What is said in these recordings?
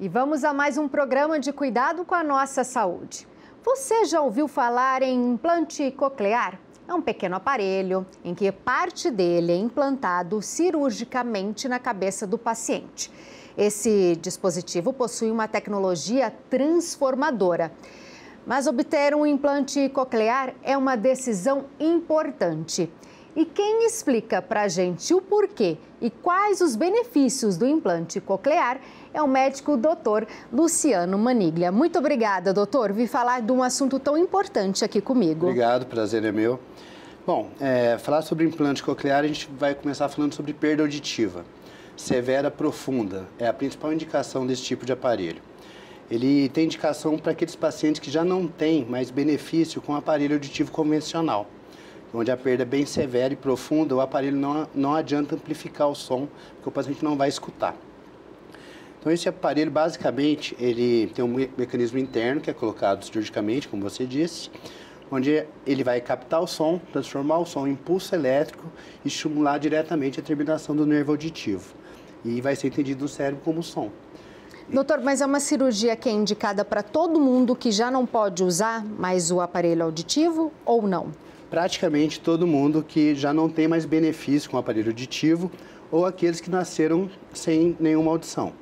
E vamos a mais um programa de cuidado com a nossa saúde. Você já ouviu falar em implante coclear? É um pequeno aparelho em que parte dele é implantado cirurgicamente na cabeça do paciente. Esse dispositivo possui uma tecnologia transformadora. Mas obter um implante coclear é uma decisão importante. E quem explica para a gente o porquê e quais os benefícios do implante coclear é o médico Dr. Luciano Maniglia. Muito obrigada, doutor, vir falar de um assunto tão importante aqui comigo. Obrigado, prazer é meu. Bom, falar sobre implante coclear, a gente vai começar falando sobre perda auditiva. Severa profunda é a principal indicação desse tipo de aparelho. Ele tem indicação para aqueles pacientes que já não têm mais benefício com o aparelho auditivo convencional, onde a perda é bem severa e profunda, o aparelho não adianta amplificar o som, porque o paciente não vai escutar. Então, esse aparelho, basicamente, ele tem um mecanismo interno que é colocado cirurgicamente, como você disse, onde ele vai captar o som, transformar o som em impulso elétrico e estimular diretamente a terminação do nervo auditivo. E vai ser entendido no cérebro como som. Doutor, mas é uma cirurgia que é indicada para todo mundo que já não pode usar mais o aparelho auditivo ou não? Praticamente todo mundo que já não tem mais benefício com o aparelho auditivo ou aqueles que nasceram sem nenhuma audição.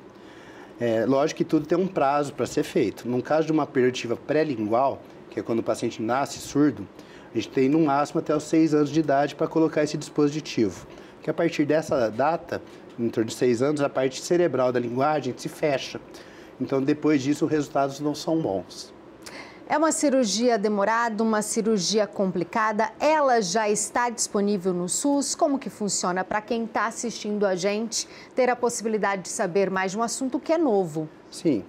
Lógico que tudo tem um prazo para ser feito. No caso de uma perda auditiva pré-lingual, que é quando o paciente nasce surdo, a gente tem no máximo até os 6 anos de idade para colocar esse dispositivo. Que a partir dessa data, em torno de 6 anos, a parte cerebral da linguagem se fecha. Então, depois disso, os resultados não são bons. É uma cirurgia demorada, uma cirurgia complicada? Ela já está disponível no SUS? Como que funciona para quem está assistindo a gente ter a possibilidade de saber mais de um assunto que é novo? Sim,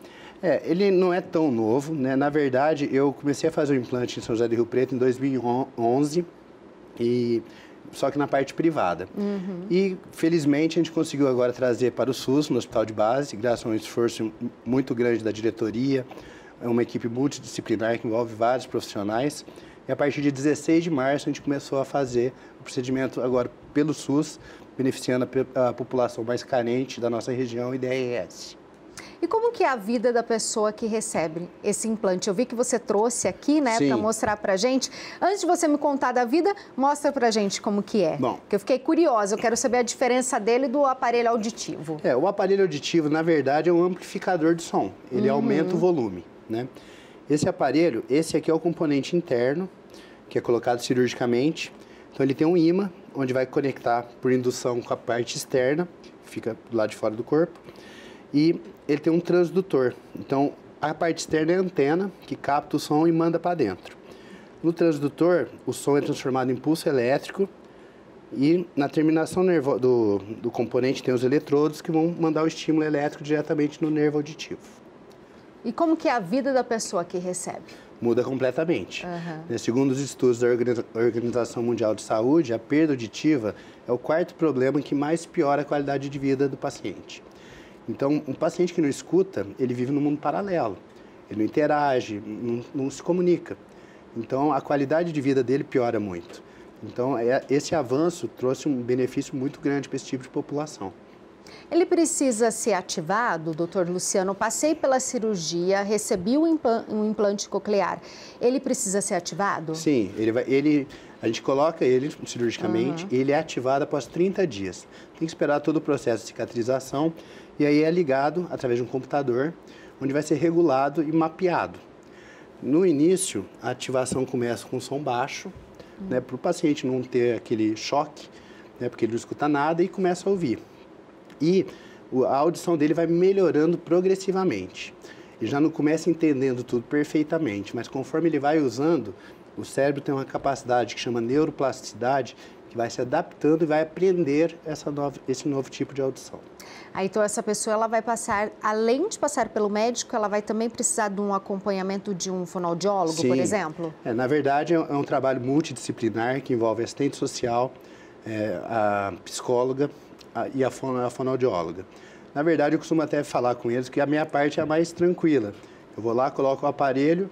ele não é tão novo, né? Na verdade, eu comecei a fazer o implante em São José do Rio Preto em 2011, só que na parte privada. E, felizmente, a gente conseguiu agora trazer para o SUS, no Hospital de Base, graças a um esforço muito grande da diretoria. É uma equipe multidisciplinar que envolve vários profissionais. E a partir de 16 de março a gente começou a fazer o procedimento agora pelo SUS, beneficiando a população mais carente da nossa região e DRS. E como que é a vida da pessoa que recebe esse implante? Eu vi que você trouxe aqui, né, para mostrar pra gente. Antes de você me contar da vida, mostra pra gente como que é. Bom, porque eu fiquei curiosa, eu quero saber a diferença dele do aparelho auditivo. O aparelho auditivo, na verdade, é um amplificador de som. Ele aumenta o volume, né? Esse aparelho, esse aqui é o componente interno, que é colocado cirurgicamente. Então, ele tem um ímã, onde vai conectar por indução com a parte externa, que fica do lado de fora do corpo. E ele tem um transdutor. Então, a parte externa é a antena, que capta o som e manda para dentro. No transdutor, o som é transformado em impulso elétrico e na terminação do componente tem os eletrodos que vão mandar o estímulo elétrico diretamente no nervo auditivo. E como que é a vida da pessoa que recebe? Muda completamente. Segundo os estudos da Organização Mundial de Saúde, a perda auditiva é o quarto problema que mais piora a qualidade de vida do paciente. Então, um paciente que não escuta, ele vive num mundo paralelo. Ele não interage, não se comunica. Então, a qualidade de vida dele piora muito. Então, esse avanço trouxe um benefício muito grande para esse tipo de população. Ele precisa ser ativado, doutor Luciano? Passei pela cirurgia, recebi um implante coclear. Ele precisa ser ativado? Sim, a gente coloca ele cirurgicamente e ele é ativado após 30 dias. Tem que esperar todo o processo de cicatrização e aí é ligado através de um computador, onde vai ser regulado e mapeado. No início, a ativação começa com som baixo, né, para o paciente não ter aquele choque, né, porque ele não escuta nada e começa a ouvir. E a audição dele vai melhorando progressivamente. Ele já não começa entendendo tudo perfeitamente, mas conforme ele vai usando, o cérebro tem uma capacidade que chama neuroplasticidade, que vai se adaptando e vai aprender esse novo tipo de audição. Aí, então, essa pessoa ela vai passar, além de passar pelo médico, ela vai também precisar de um acompanhamento de um fonoaudiólogo, por exemplo? Na verdade, é um trabalho multidisciplinar que envolve assistente social, a psicóloga e a fonoaudióloga. Na verdade, eu costumo até falar com eles que a minha parte é a mais tranquila. Eu vou lá, coloco o aparelho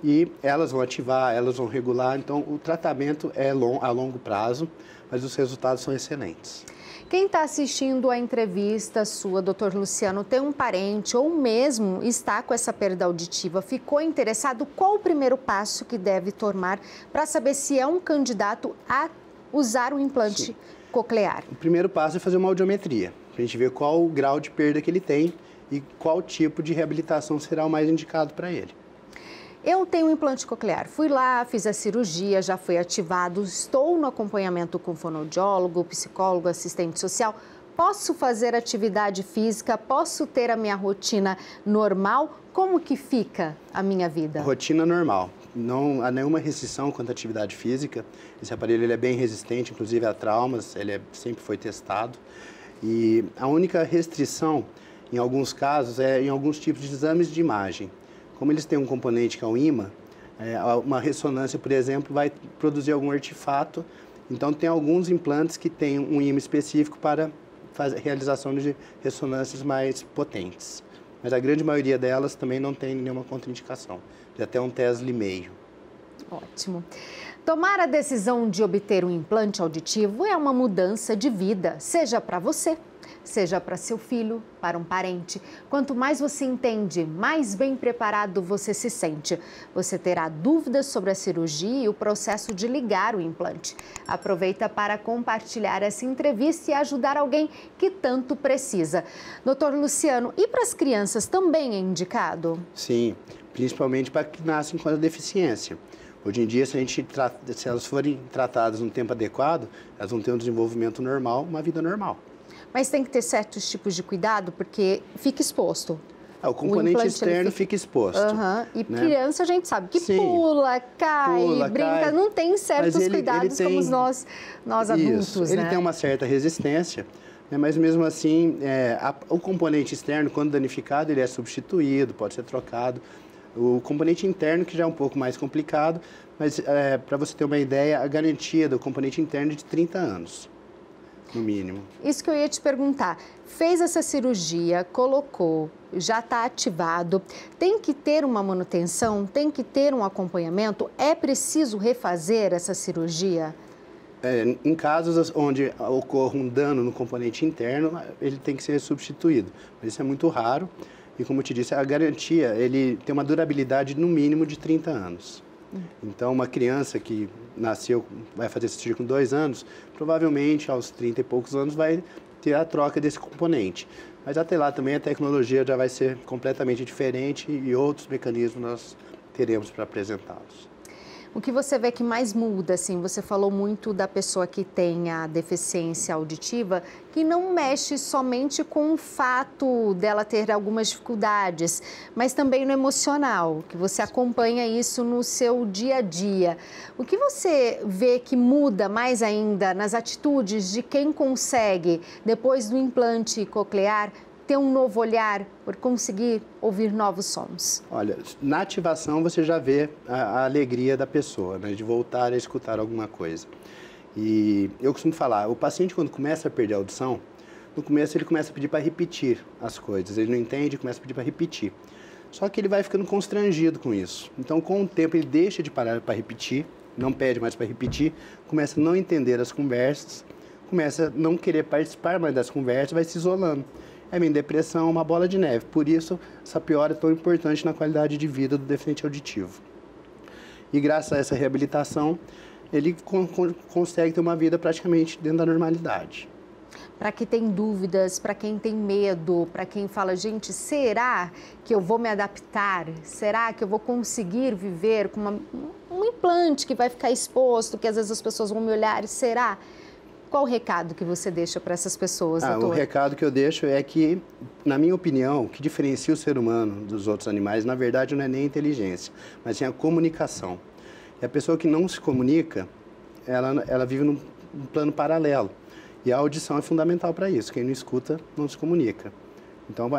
e elas vão ativar, elas vão regular. Então, o tratamento é a longo prazo, mas os resultados são excelentes. Quem está assistindo a entrevista sua, doutor Luciano, tem um parente ou mesmo está com essa perda auditiva, ficou interessado, qual o primeiro passo que deve tomar para saber se é um candidato a usar o implante coclear? O primeiro passo é fazer uma audiometria, para a gente ver qual o grau de perda que ele tem e qual tipo de reabilitação será o mais indicado para ele. Eu tenho um implante coclear, fui lá, fiz a cirurgia, já foi ativado, estou no acompanhamento com fonoaudiólogo, psicólogo, assistente social. Posso fazer atividade física? Posso ter a minha rotina normal? Como que fica a minha vida? Rotina normal. Não há nenhuma restrição quanto à atividade física. Esse aparelho ele é bem resistente, inclusive a traumas, sempre foi testado. E a única restrição, em alguns casos, é em alguns tipos de exames de imagem. Como eles têm um componente que é o ímã, uma ressonância, por exemplo, vai produzir algum artefato. Então, tem alguns implantes que têm um ímã específico para realização de ressonâncias mais potentes. Mas a grande maioria delas também não tem nenhuma contraindicação, de até 1 Tesla e meio. Ótimo. Tomar a decisão de obter um implante auditivo é uma mudança de vida, seja para você, seja para seu filho, para um parente. Quanto mais você entende, mais bem preparado você se sente. Você terá dúvidas sobre a cirurgia e o processo de ligar o implante. Aproveita para compartilhar essa entrevista e ajudar alguém que tanto precisa. Doutor Luciano, e para as crianças também é indicado? Sim, principalmente para que nascem com a deficiência. Hoje em dia, se elas forem tratadas no tempo adequado, elas vão ter um desenvolvimento normal, uma vida normal. Mas tem que ter certos tipos de cuidado, porque fica exposto. O componente externo fica exposto. E criança a gente sabe que pula, cai, brinca, não tem certos cuidados como nós adultos. Ele tem uma certa resistência, mas mesmo assim, o componente externo, quando danificado, ele é substituído, pode ser trocado. O componente interno, que já é um pouco mais complicado, mas para você ter uma ideia, a garantia do componente interno é de 30 anos. No mínimo. Isso que eu ia te perguntar. Fez essa cirurgia, colocou, já está ativado, tem que ter uma manutenção, tem que ter um acompanhamento? É preciso refazer essa cirurgia? Em casos onde ocorra um dano no componente interno, ele tem que ser substituído. Mas isso é muito raro e, como eu te disse, a garantia ele tem uma durabilidade no mínimo de 30 anos. Então, uma criança que nasceu, vai fazer cirurgia com 2 anos, provavelmente aos 30 e poucos anos vai ter a troca desse componente. Mas até lá também a tecnologia já vai ser completamente diferente e outros mecanismos nós teremos para apresentá-los. O que você vê que mais muda, assim, você falou muito da pessoa que tem a deficiência auditiva, que não mexe somente com o fato dela ter algumas dificuldades, mas também no emocional, que você acompanha isso no seu dia a dia. O que você vê que muda mais ainda nas atitudes de quem consegue, depois do implante coclear, ter um novo olhar, por conseguir ouvir novos sons? Olha, na ativação você já vê a alegria da pessoa, né, de voltar a escutar alguma coisa. E eu costumo falar, o paciente quando começa a perder a audição, no começo ele começa a pedir para repetir as coisas, ele não entende, começa a pedir para repetir. Só que ele vai ficando constrangido com isso. Então, com o tempo, ele deixa de parar para repetir, não pede mais para repetir, começa a não entender as conversas, começa a não querer participar mais das conversas, vai se isolando. Em depressão, uma bola de neve. Por isso, essa piora é tão importante na qualidade de vida do deficiente auditivo. E graças a essa reabilitação, ele consegue ter uma vida praticamente dentro da normalidade. Para quem tem dúvidas, para quem tem medo, para quem fala, gente, será que eu vou me adaptar? Será que eu vou conseguir viver com um implante que vai ficar exposto, que às vezes as pessoas vão me olhar, será? Qual o recado que você deixa para essas pessoas, doutor? O recado que eu deixo é que, na minha opinião, o que diferencia o ser humano dos outros animais, na verdade, não é nem a inteligência, mas sim a comunicação. E a pessoa que não se comunica, ela vive num plano paralelo. E a audição é fundamental para isso. Quem não escuta, não se comunica. Então,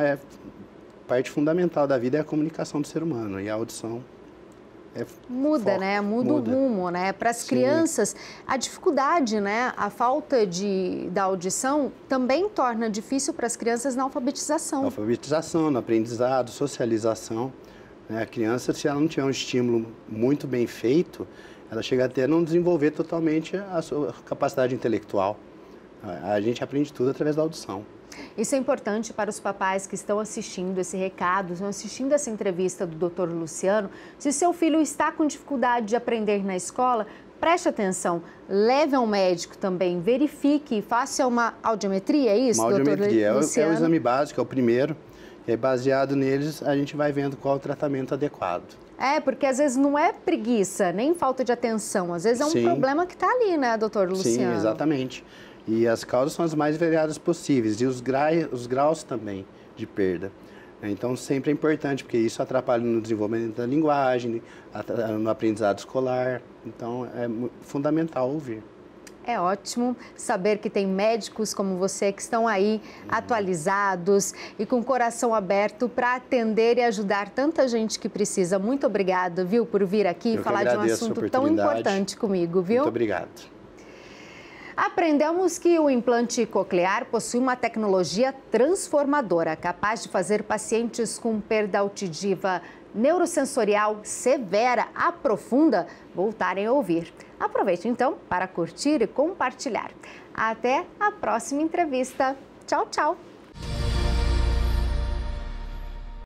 parte fundamental da vida é a comunicação do ser humano. E a audição muda, né? Muda o rumo, né? Para as crianças, a dificuldade, né? A falta da audição também torna difícil para as crianças na alfabetização. Alfabetização, no aprendizado, socialização. A criança, se ela não tiver um estímulo muito bem feito, ela chega até a não desenvolver totalmente a sua capacidade intelectual. A gente aprende tudo através da audição. Isso é importante para os papais que estão assistindo esse recado, estão assistindo essa entrevista do Dr. Luciano. Se seu filho está com dificuldade de aprender na escola, preste atenção, leve ao médico também, verifique, faça uma audiometria, é isso, doutor Luciano? Uma audiometria é o exame básico, é o primeiro. E aí, baseado neles, a gente vai vendo qual é o tratamento adequado. Porque às vezes não é preguiça, nem falta de atenção, às vezes é um problema que está ali, né, doutor Luciano? Sim, exatamente. E as causas são as mais variadas possíveis, e os graus também de perda. Então, sempre é importante, porque isso atrapalha no desenvolvimento da linguagem, no aprendizado escolar. Então, é fundamental ouvir. É ótimo saber que tem médicos como você que estão aí atualizados e com o coração aberto para atender e ajudar tanta gente que precisa. Muito obrigada, viu, por vir aqui e falar de um assunto tão importante comigo, viu? Muito obrigado. Aprendemos que o implante coclear possui uma tecnologia transformadora, capaz de fazer pacientes com perda auditiva neurosensorial severa a profunda voltarem a ouvir. Aproveite então para curtir e compartilhar. Até a próxima entrevista. Tchau, tchau!